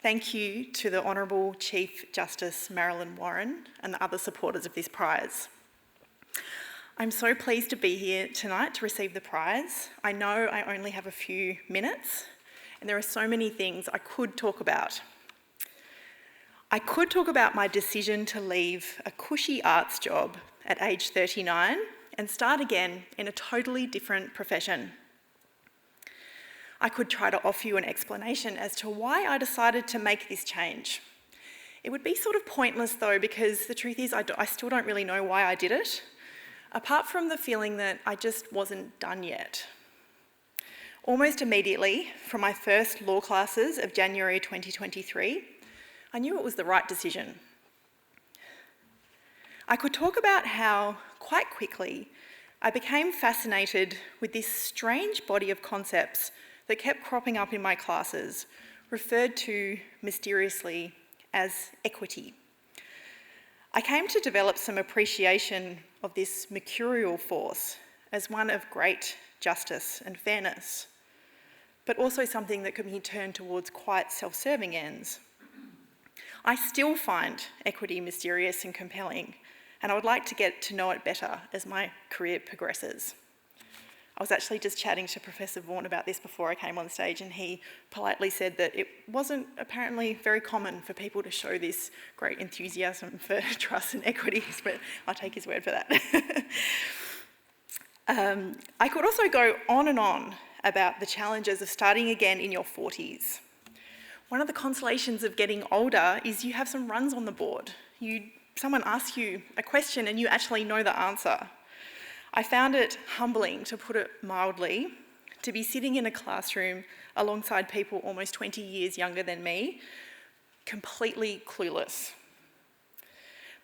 Thank you to the Honourable Chief Justice Marilyn and the other supporters of this prize. I'm so pleased to be here tonight to receive the prize. I know I only have a few minutes and there are so many things I could talk about. I could talk about my decision to leave a cushy arts job at age 39 and start again in a totally different profession. I could try to offer you an explanation as to why I decided to make this change. It would be sort of pointless though, because the truth is I still don't really know why I did it, apart from the feeling that I just wasn't done yet. Almost immediately, from my first law classes of January 2023, I knew it was the right decision. I could talk about how, quite quickly, I became fascinated with this strange body of concepts that kept cropping up in my classes, referred to mysteriously as equity. I came to develop some appreciation of this mercurial force as one of great justice and fairness, but also something that could be turned towards quite self-serving ends. I still find equity mysterious and compelling, and I would like to get to know it better as my career progresses. I was actually just chatting to Professor Vaughan about this before I came on stage, and he politely said that it wasn't apparently very common for people to show this great enthusiasm for trust and equities, but I'll take his word for that. I could also go on and on about the challenges of starting again in your 40s. One of the consolations of getting older is you have some runs on the board. Someone asks you a question and you actually know the answer. I found it humbling, to put it mildly, to be sitting in a classroom alongside people almost 20 years younger than me, completely clueless.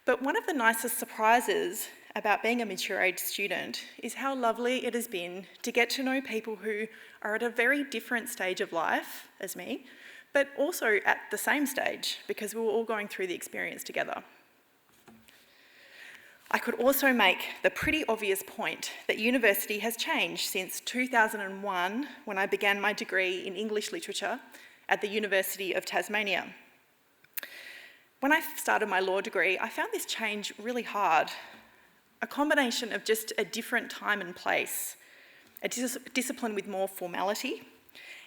But one of the nicest surprises about being a mature age student is how lovely it has been to get to know people who are at a very different stage of life as me, but also at the same stage, because we were all going through the experience together. I could also make the pretty obvious point that university has changed since 2001, when I began my degree in English literature at the University of Tasmania. When I started my law degree, I found this change really hard. A combination of just a different time and place, a discipline with more formality,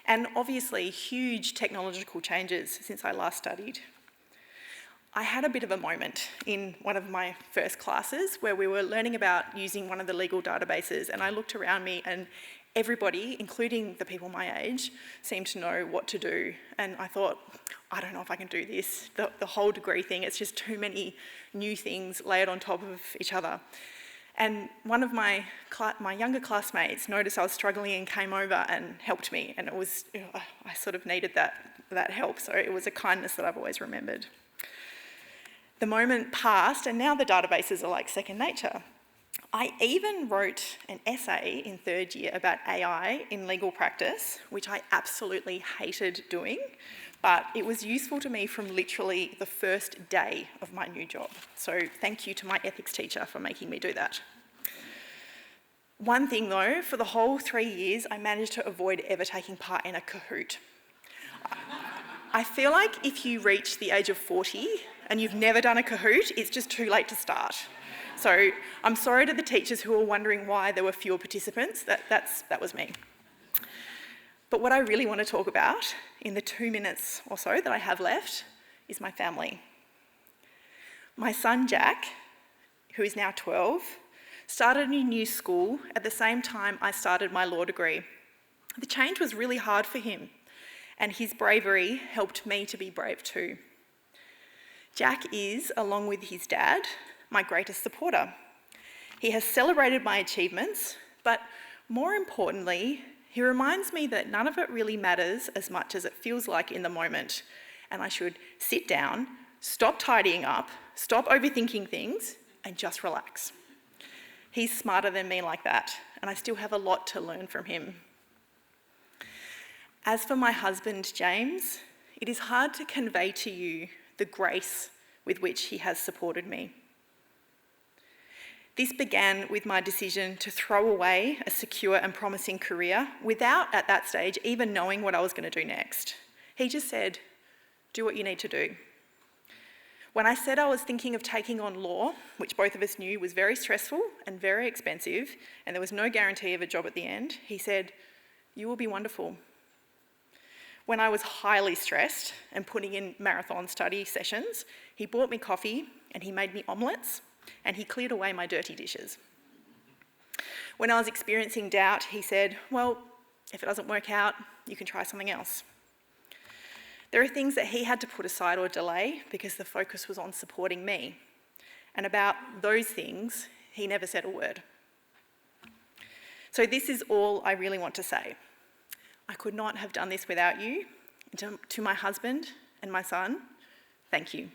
and obviously huge technological changes since I last studied. I had a bit of a moment in one of my first classes where we were learning about using one of the legal databases, and I looked around me and everybody, including the people my age, seemed to know what to do. And I thought, I don't know if I can do this. The whole degree thing, it's just too many new things layered on top of each other. And one of my younger classmates noticed I was struggling and came over and helped me. And I sort of needed that help. So it was a kindness that I've always remembered. The moment passed, and now the databases are like second nature. I even wrote an essay in third year about AI in legal practice, which I absolutely hated doing, but it was useful to me from literally the first day of my new job. So thank you to my ethics teacher for making me do that. One thing though, for the whole 3 years, I managed to avoid ever taking part in a Kahoot. I feel like if you reach the age of 40 and you've never done a Kahoot, it's just too late to start. So I'm sorry to the teachers who are wondering why there were fewer participants. That was me. But what I really want to talk about in the 2 minutes or so that I have left is my family. My son Jack, who is now 12, started a new school at the same time I started my law degree. The change was really hard for him, and his bravery helped me to be brave too. Jack is, along with his dad, my greatest supporter. He has celebrated my achievements, but more importantly, he reminds me that none of it really matters as much as it feels like in the moment, and I should sit down, stop tidying up, stop overthinking things, and just relax. He's smarter than me like that, and I still have a lot to learn from him. As for my husband, James, it is hard to convey to you the grace with which he has supported me. This began with my decision to throw away a secure and promising career without, at that stage, even knowing what I was going to do next. He just said, Do what you need to do. When I said I was thinking of taking on law, which both of us knew was very stressful and very expensive, and there was no guarantee of a job at the end, he said, "You will be wonderful." When I was highly stressed and putting in marathon study sessions, he bought me coffee and he made me omelettes and he cleared away my dirty dishes. When I was experiencing doubt, he said, "Well, if it doesn't work out, you can try something else." There are things that he had to put aside or delay because the focus was on supporting me. And about those things, he never said a word. So this is all I really want to say. I could not have done this without you. And to my husband and my son, thank you.